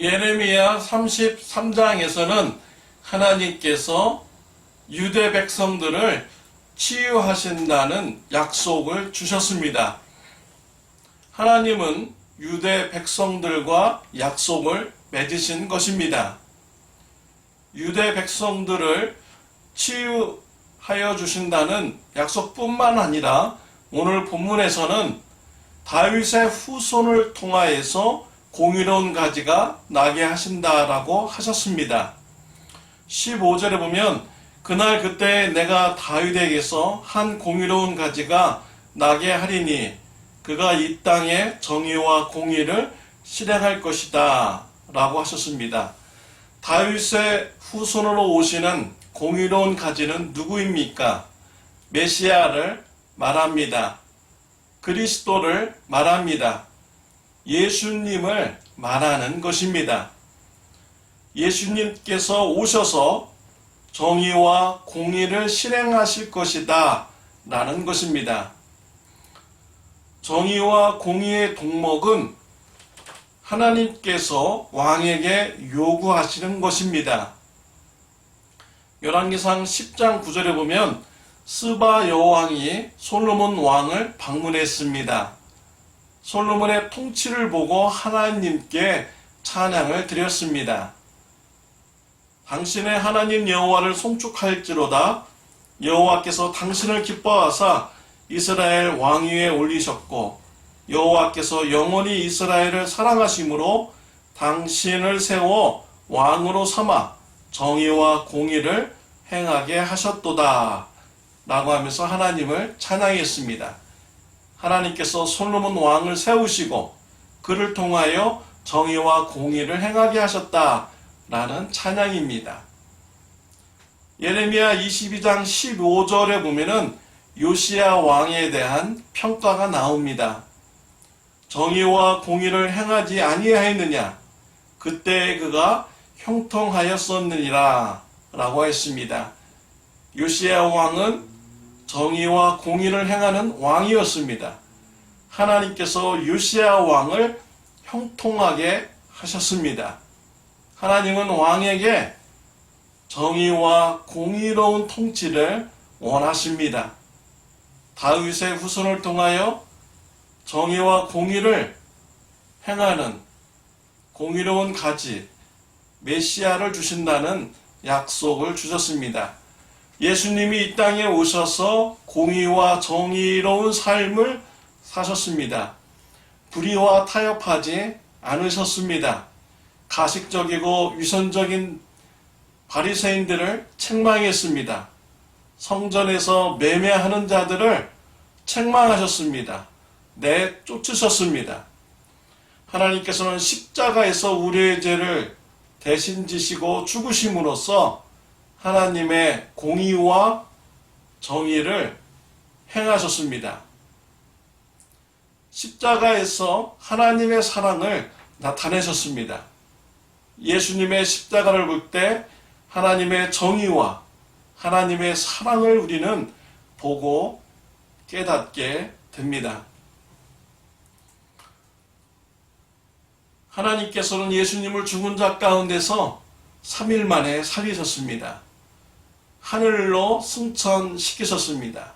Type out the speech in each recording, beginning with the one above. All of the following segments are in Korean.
예레미야 33장에서는 하나님께서 유대 백성들을 치유하신다는 약속을 주셨습니다. 하나님은 유대 백성들과 약속을 맺으신 것입니다. 유대 백성들을 치유하여 주신다는 약속뿐만 아니라 오늘 본문에서는 다윗의 후손을 통하여서 공의로운 가지가 나게 하신다라고 하셨습니다. 15절에 보면 그날 그때 내가 다윗에게서 한 공의로운 가지가 나게 하리니 그가 이 땅에 정의와 공의를 실행할 것이다 라고 하셨습니다. 다윗의 후손으로 오시는 공의로운 가지는 누구입니까? 메시아를 말합니다. 그리스도를 말합니다. 예수님을 말하는 것입니다. 예수님께서 오셔서 정의와 공의를 실행하실 것이다 라는 것입니다. 정의와 공의의 동목은 하나님께서 왕에게 요구하시는 것입니다. 열왕기상 10장 9절에 보면 스바 여왕이 솔로몬 왕을 방문했습니다. 솔로몬의 통치를 보고 하나님께 찬양을 드렸습니다. 당신의 하나님 여호와를 송축할지로다. 여호와께서 당신을 기뻐하사 이스라엘 왕위에 올리셨고 여호와께서 영원히 이스라엘을 사랑하심으로 당신을 세워 왕으로 삼아 정의와 공의를 행하게 하셨도다 라고 하면서 하나님을 찬양했습니다. 하나님께서 솔로몬 왕을 세우시고 그를 통하여 정의와 공의를 행하게 하셨다라는 찬양입니다. 예레미야 22장 15절에 보면은 요시야 왕에 대한 평가가 나옵니다. 정의와 공의를 행하지 아니하였느냐? 그때 그가 형통하였었느니라 라고 했습니다. 요시야 왕은 정의와 공의를 행하는 왕이었습니다. 하나님께서 요시야 왕을 형통하게 하셨습니다. 하나님은 왕에게 정의와 공의로운 통치를 원하십니다. 다윗의 후손을 통하여 정의와 공의를 행하는 공의로운 가지 메시아를 주신다는 약속을 주셨습니다. 예수님이 이 땅에 오셔서 공의와 정의로운 삶을 사셨습니다. 불의와 타협하지 않으셨습니다. 가식적이고 위선적인 바리새인들을 책망했습니다. 성전에서 매매하는 자들을 책망하셨습니다. 내쫓으셨습니다. 하나님께서는 십자가에서 우리의 죄를 대신 지시고 죽으심으로써 하나님의 공의와 정의를 행하셨습니다. 십자가에서 하나님의 사랑을 나타내셨습니다. 예수님의 십자가를 볼 때 하나님의 정의와 하나님의 사랑을 우리는 보고 깨닫게 됩니다. 하나님께서는 예수님을 죽은 자 가운데서 3일 만에 살리셨습니다. 하늘로 승천시키셨습니다.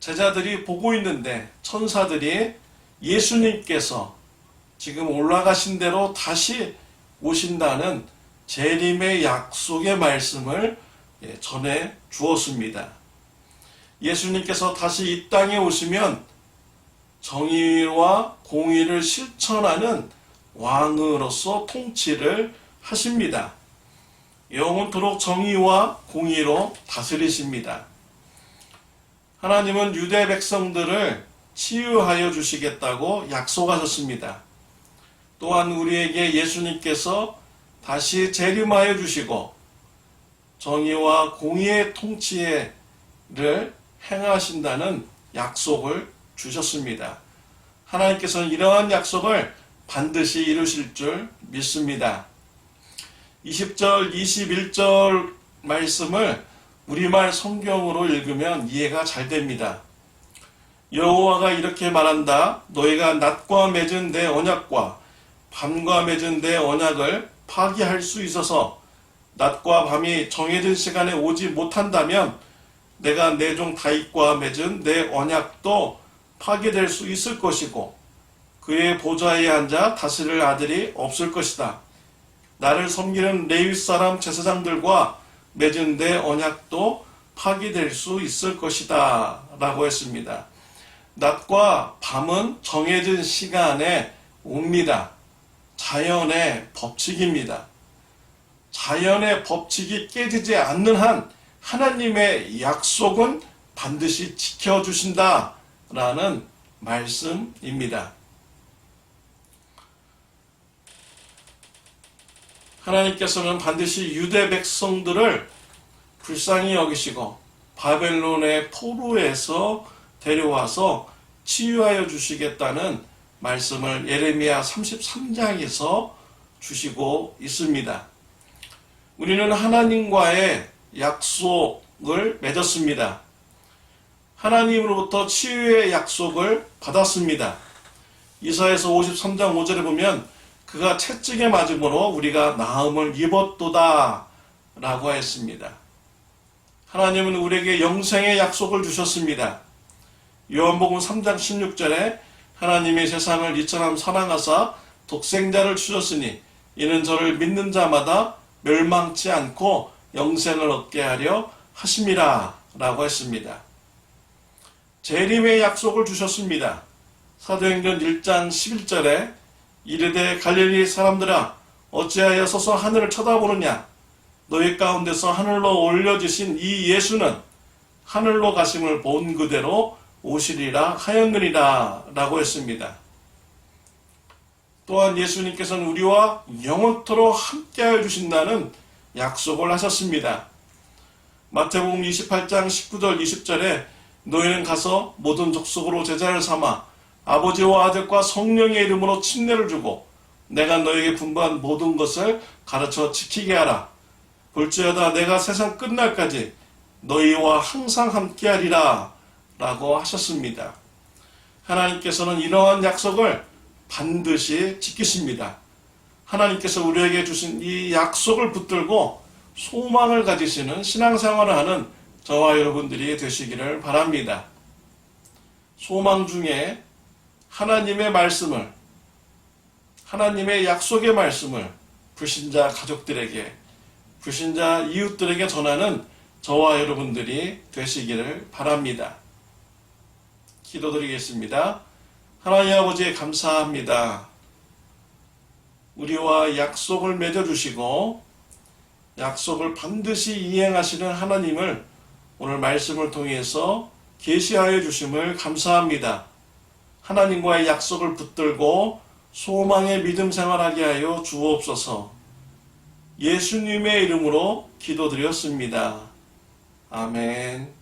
제자들이 보고 있는데 천사들이 예수님께서 지금 올라가신 대로 다시 오신다는 재림의 약속의 말씀을 전해 주었습니다. 예수님께서 다시 이 땅에 오시면 정의와 공의를 실천하는 왕으로서 통치를 하십니다. 영원토록 정의와 공의로 다스리십니다. 하나님은 유대 백성들을 치유하여 주시겠다고 약속하셨습니다. 또한 우리에게 예수님께서 다시 재림하여 주시고 정의와 공의의 통치를 행하신다는 약속을 주셨습니다. 하나님께서는 이러한 약속을 반드시 이루실 줄 믿습니다. 20절, 21절 말씀을 우리말 성경으로 읽으면 이해가 잘 됩니다. 여호와가 이렇게 말한다. 너희가 낮과 맺은 내 언약과 밤과 맺은 내 언약을 파기할 수 있어서 낮과 밤이 정해진 시간에 오지 못한다면 내가 내 종 다윗과 맺은 내 언약도 파괴될 수 있을 것이고 그의 보좌에 앉아 다스릴 아들이 없을 것이다. 나를 섬기는 레위 사람 제사장들과 맺은 내 언약도 파괴될 수 있을 것이다 라고 했습니다. 낮과 밤은 정해진 시간에 옵니다. 자연의 법칙입니다. 자연의 법칙이 깨지지 않는 한 하나님의 약속은 반드시 지켜주신다 라는 말씀입니다. 하나님께서는 반드시 유대 백성들을 불쌍히 여기시고 바벨론의 포로에서 데려와서 치유하여 주시겠다는 말씀을 예레미야 33장에서 주시고 있습니다. 우리는 하나님과의 약속을 맺었습니다. 하나님으로부터 치유의 약속을 받았습니다. 이사야서 53장 5절에 보면 그가 채찍에 맞음으로 우리가 나음을 입었도다 라고 했습니다. 하나님은 우리에게 영생의 약속을 주셨습니다. 요한복음 3장 16절에 하나님의 세상을 이처럼 사랑하사 독생자를 주셨으니 이는 저를 믿는 자마다 멸망치 않고 영생을 얻게 하려 하심이라 라고 했습니다. 재림의 약속을 주셨습니다. 사도행전 1장 11절에 이르되 갈릴리 사람들아 어찌하여 서서 하늘을 쳐다보느냐 너희 가운데서 하늘로 올려지신 이 예수는 하늘로 가심을 본 그대로 오시리라 하였느니라 라고 했습니다. 또한 예수님께서는 우리와 영원토록 함께하여 주신다는 약속을 하셨습니다. 마태복음 28장 19절 20절에 너희는 가서 모든 족속으로 제자를 삼아 아버지와 아들과 성령의 이름으로 침례를 주고 내가 너에게 분부한 모든 것을 가르쳐 지키게 하라. 볼지어다 내가 세상 끝날까지 너희와 항상 함께하리라 라고 하셨습니다. 하나님께서는 이러한 약속을 반드시 지키십니다. 하나님께서 우리에게 주신 이 약속을 붙들고 소망을 가지시는 신앙생활을 하는 저와 여러분들이 되시기를 바랍니다. 소망 중에 하나님의 말씀을, 하나님의 약속의 말씀을 불신자 가족들에게, 불신자 이웃들에게 전하는 저와 여러분들이 되시기를 바랍니다. 기도드리겠습니다. 하나님 아버지 감사합니다. 우리와 약속을 맺어주시고 약속을 반드시 이행하시는 하나님을 오늘 말씀을 통해서 계시하여 주심을 감사합니다. 하나님과의 약속을 붙들고 소망의 믿음 생활하게 하여 주옵소서. 예수님의 이름으로 기도드렸습니다. 아멘.